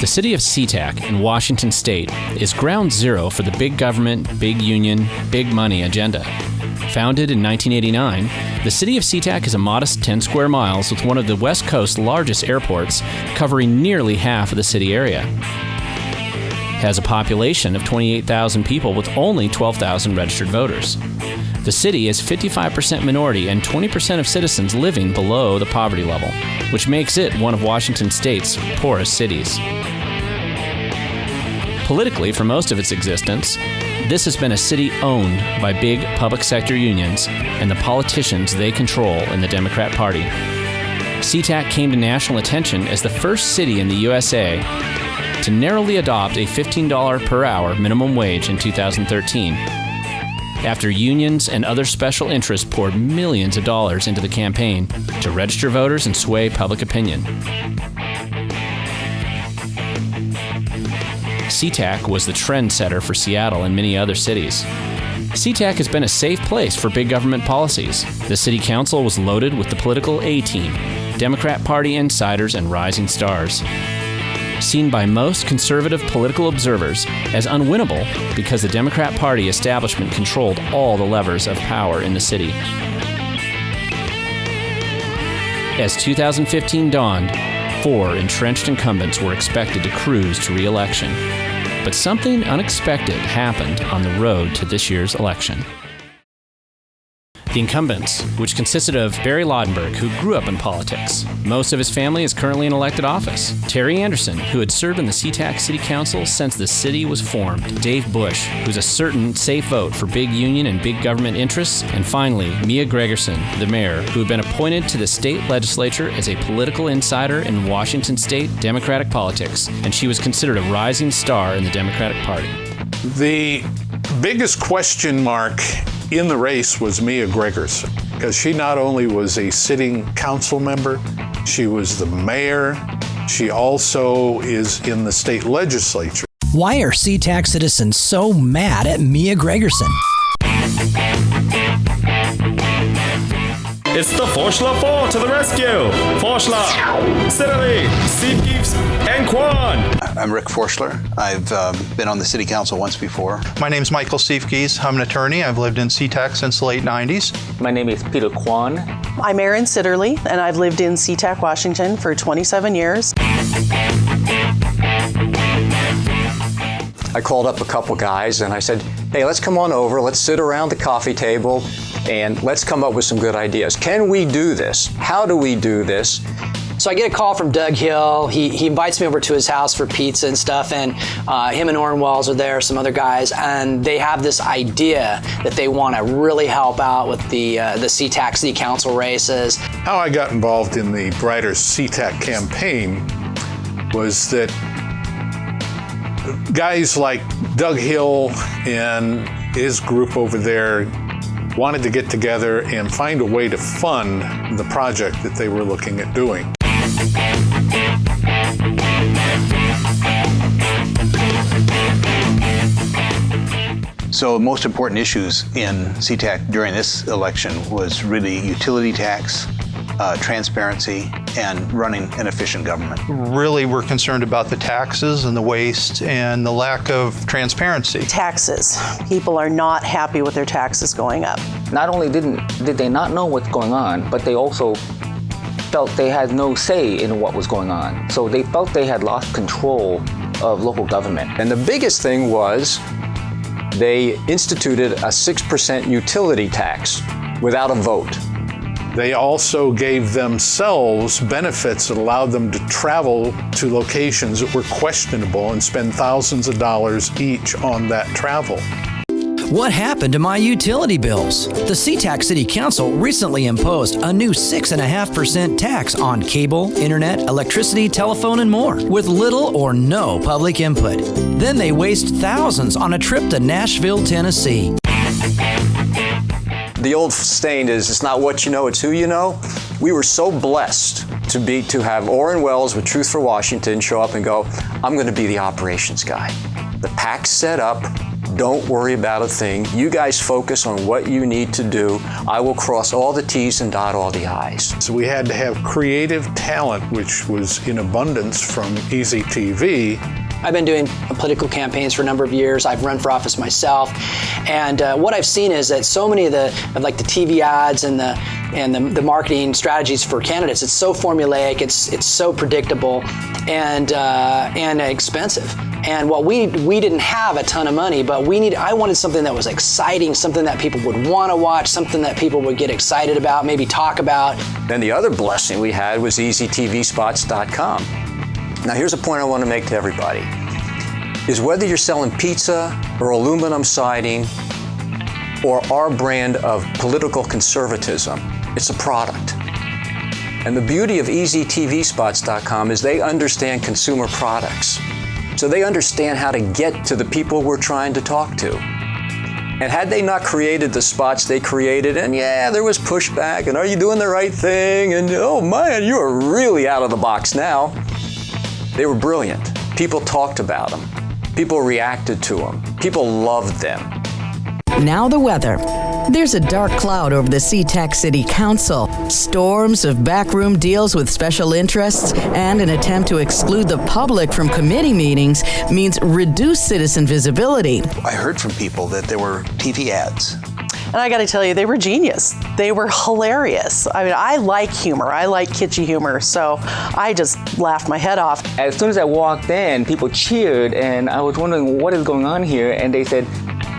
The city of SeaTac in Washington State is ground zero for the big government, big union, big money agenda. Founded in 1989, the city of SeaTac is a modest 10 square miles with one of the West Coast's largest airports, covering nearly half of the city area. It has a population of 28,000 people with only 12,000 registered voters. The city is 55% minority and 20% of citizens living below the poverty level, which makes it one of Washington State's poorest cities. Politically, for most of its existence, this has been a city owned by big public sector unions and the politicians they control in the Democrat Party. SeaTac came to national attention as the first city in the USA to narrowly adopt a $15 per hour minimum wage in 2013, after unions and other special interests poured millions of dollars into the campaign to register voters and sway public opinion. SeaTac was the trendsetter for Seattle and many other cities. SeaTac has been a safe place for big government policies. The city council was loaded with the political A-team, Democrat Party insiders and rising stars. Seen by most conservative political observers as unwinnable because the Democrat Party establishment controlled all the levers of power in the city. As 2015 dawned, 4 entrenched incumbents were expected to cruise to re-election. But something unexpected happened on the road to this year's election. The Incumbents, which consisted of Barry Laudenberg, who grew up in politics. Most of his family is currently in elected office. Terry Anderson, who had served in the SeaTac City Council since the city was formed. Dave Bush, who's a certain safe vote for big union and big government interests. And finally, Mia Gregerson, the mayor, who had been appointed to the state legislature as a political insider in Washington state Democratic politics, and she was considered a rising star in the Democratic Party. The biggest question mark in the race was Mia Gregerson, because she not only was a sitting council member, she was the mayor, she also is in the state legislature. Why are SeaTac citizens so mad at Mia Gregerson? It's the Forschler 4 to the rescue! Forschler, Siddeley, Steve and Quan! I'm Rick Forschler. I've been on the City Council once before. My name's Michael Stiefkies. I'm an attorney. I've lived in SeaTac since the late 90s. My name is Peter Kwan. I'm Erin Sidderly, and I've lived in SeaTac, Washington for 27 years. I called up a couple guys and I said, hey, let's come on over, let's sit around the coffee table and let's come up with some good ideas. Can we do this? How do we do this? So I get a call from Doug Hill. He invites me over to his house for pizza and stuff, and him and Orrin Wells are there, some other guys, and they have this idea that they want to really help out with the SeaTac City Council races. How I got involved in the Brighter SeaTac campaign was that guys like Doug Hill and his group over there wanted to get together and find a way to fund the project that they were looking at doing. So the most important issues in SeaTac during this election was really utility tax, transparency, and running an efficient government. Really, we're concerned about the taxes and the waste and the lack of transparency. Taxes. People are not happy with their taxes going up. Not only did they not know what's going on, but they also felt they had no say in what was going on. So they felt they had lost control of local government. And the biggest thing was they instituted a 6% utility tax without a vote. They also gave themselves benefits that allowed them to travel to locations that were questionable and spend thousands of dollars each on that travel. What happened to my utility bills? The SeaTac City Council recently imposed a new 6.5% tax on cable, internet, electricity, telephone, and more, with little or no public input. Then they waste thousands on a trip to Nashville, Tennessee. The old saying is, it's not what you know, it's who you know. We were so blessed to have Orrin Wells with Truth for Washington show up and go, I'm going to be the operations guy. The PAC's set up, Don't worry about a thing. You guys focus on what you need to do. I will cross all the T's and dot all the I's. So we had to have creative talent, which was in abundance from Easy TV. I've been doing political campaigns for a number of years. I've run for office myself, and what I've seen is that so many of the TV ads and the marketing strategies for candidates, it's so formulaic, it's so predictable, and expensive. And what we didn't have a ton of money, but I wanted something that was exciting, something that people would want to watch, something that people would get excited about, maybe talk about. Then the other blessing we had was EasyTVSpots.com. Now here's a point I want to make to everybody, is whether you're selling pizza or aluminum siding or our brand of political conservatism, it's a product. And the beauty of EasyTVSpots.com is they understand consumer products. So they understand how to get to the people we're trying to talk to. And had they not created the spots they created, and yeah, there was pushback, and are you doing the right thing? And oh man, you are really out of the box now. They were brilliant. People talked about them. People reacted to them. People loved them. Now the weather. There's a dark cloud over the SeaTac City Council. Storms of backroom deals with special interests and an attempt to exclude the public from committee meetings means reduced citizen visibility. I heard from people that there were TV ads. And I got to tell you, they were genius. They were hilarious. I mean, I like humor. I like kitschy humor. So I just laughed my head off. As soon as I walked in, people cheered, and I was wondering what is going on here. And they said,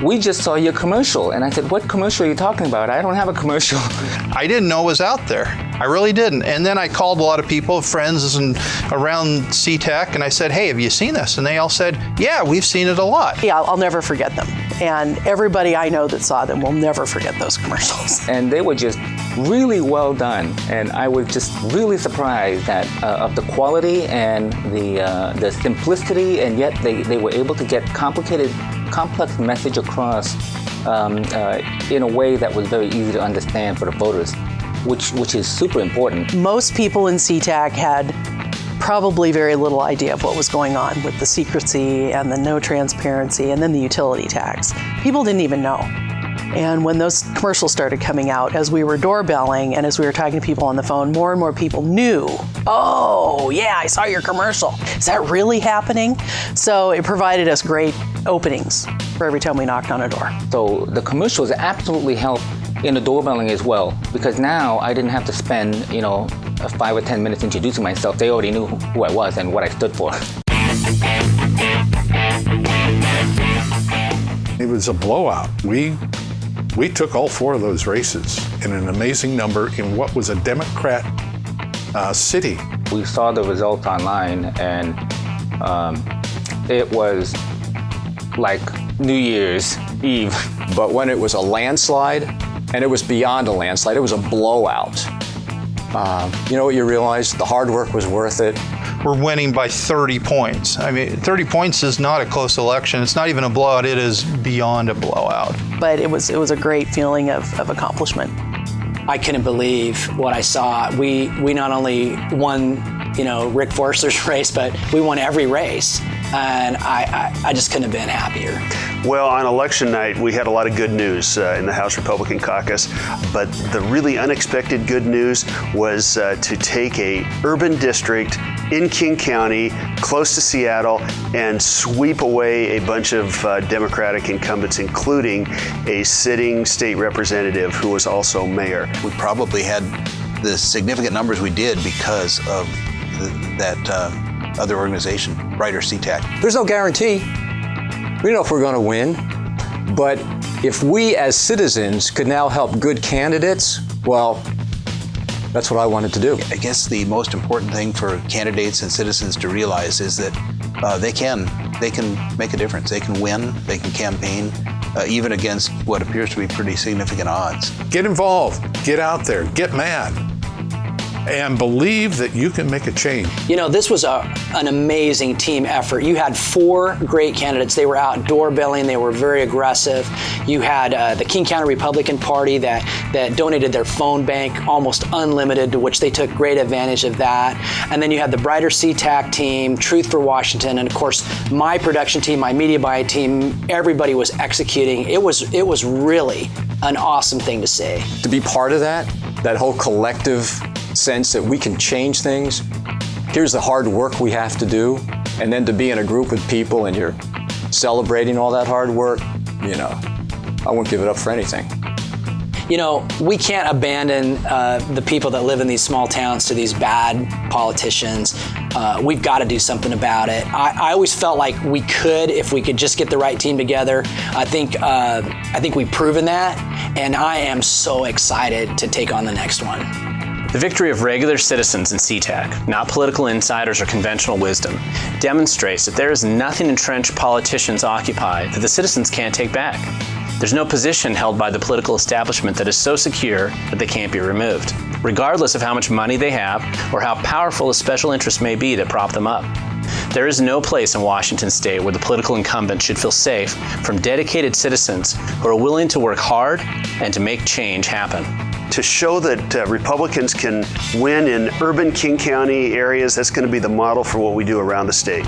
"We just saw your commercial." And I said, "What commercial are you talking about? I don't have a commercial." I didn't know it was out there. I really didn't. And then I called a lot of people, friends and around SeaTac, and I said, "Hey, have you seen this?" And they all said, "Yeah, we've seen it a lot." Yeah, I'll never forget them. And everybody I know that saw them will never forget those commercials. And they were just really well done. And I was just really surprised that of the quality and the simplicity, and yet they were able to get complex message across in a way that was very easy to understand for the voters, which is super important. Most people in SeaTac had probably very little idea of what was going on with the secrecy and the no transparency and then the utility tax. People didn't even know. And when those commercials started coming out, as we were doorbelling and as we were talking to people on the phone, more and more people knew, "Oh, yeah, I saw your commercial. Is that really happening?" So it provided us great openings for every time we knocked on a door. So the commercials absolutely helped in the doorbelling as well, because now I didn't have to spend, 5 or 10 minutes introducing myself. They already knew who I was and what I stood for. It was a blowout. We took all 4 of those races in an amazing number in what was a Democrat city. We saw the results online, and it was like New Year's Eve. But when it was a landslide, and it was beyond a landslide, it was a blowout. You know what you realize? The hard work was worth it. We're winning by 30 points. I mean, 30 points is not a close election. It's not even a blowout. It is beyond a blowout. But it was a great feeling of accomplishment. I couldn't believe what I saw. We not only won, Rick Forster's race, but we won every race. And I just couldn't have been happier. Well, on election night, we had a lot of good news in the House Republican caucus, but the really unexpected good news was to take a urban district in King County, close to Seattle, and sweep away a bunch of Democratic incumbents, including a sitting state representative who was also mayor. We probably had the significant numbers we did because of that other organization, Brighter SeaTac. There's no guarantee. We don't know if we're going to win, but if we as citizens could now help good candidates, well, that's what I wanted to do. I guess the most important thing for candidates and citizens to realize is that they can make a difference. They can win, they can campaign, even against what appears to be pretty significant odds. Get involved, get out there, get mad. and believe that you can make a change. You know, this was an amazing team effort. You had 4 great candidates. They were out doorbelling. They were very aggressive. You had the King County Republican Party that donated their phone bank almost unlimited, to which they took great advantage of that. And then you had the Brighter SeaTac team, Truth for Washington, and of course my production team, my media buy team. Everybody was executing. It was really an awesome thing to see. To be part of that whole collective sense that we can change things, here's the hard work we have to do, and then to be in a group with people and you're celebrating all that hard work, you know, I wouldn't give it up for anything. You know, we can't abandon the people that live in these small towns to these bad politicians. We've got to do something about it. I always felt like we could if we could just get the right team together. I think we've proven that, and I am so excited to take on the next one. The victory of regular citizens in SeaTac, not political insiders or conventional wisdom, demonstrates that there is nothing entrenched politicians occupy that the citizens can't take back. There's no position held by the political establishment that is so secure that they can't be removed, regardless of how much money they have or how powerful a special interest may be that prop them up. There is no place in Washington state where the political incumbent should feel safe from dedicated citizens who are willing to work hard and to make change happen. To show that Republicans can win in urban King County areas, that's going to be the model for what we do around the state.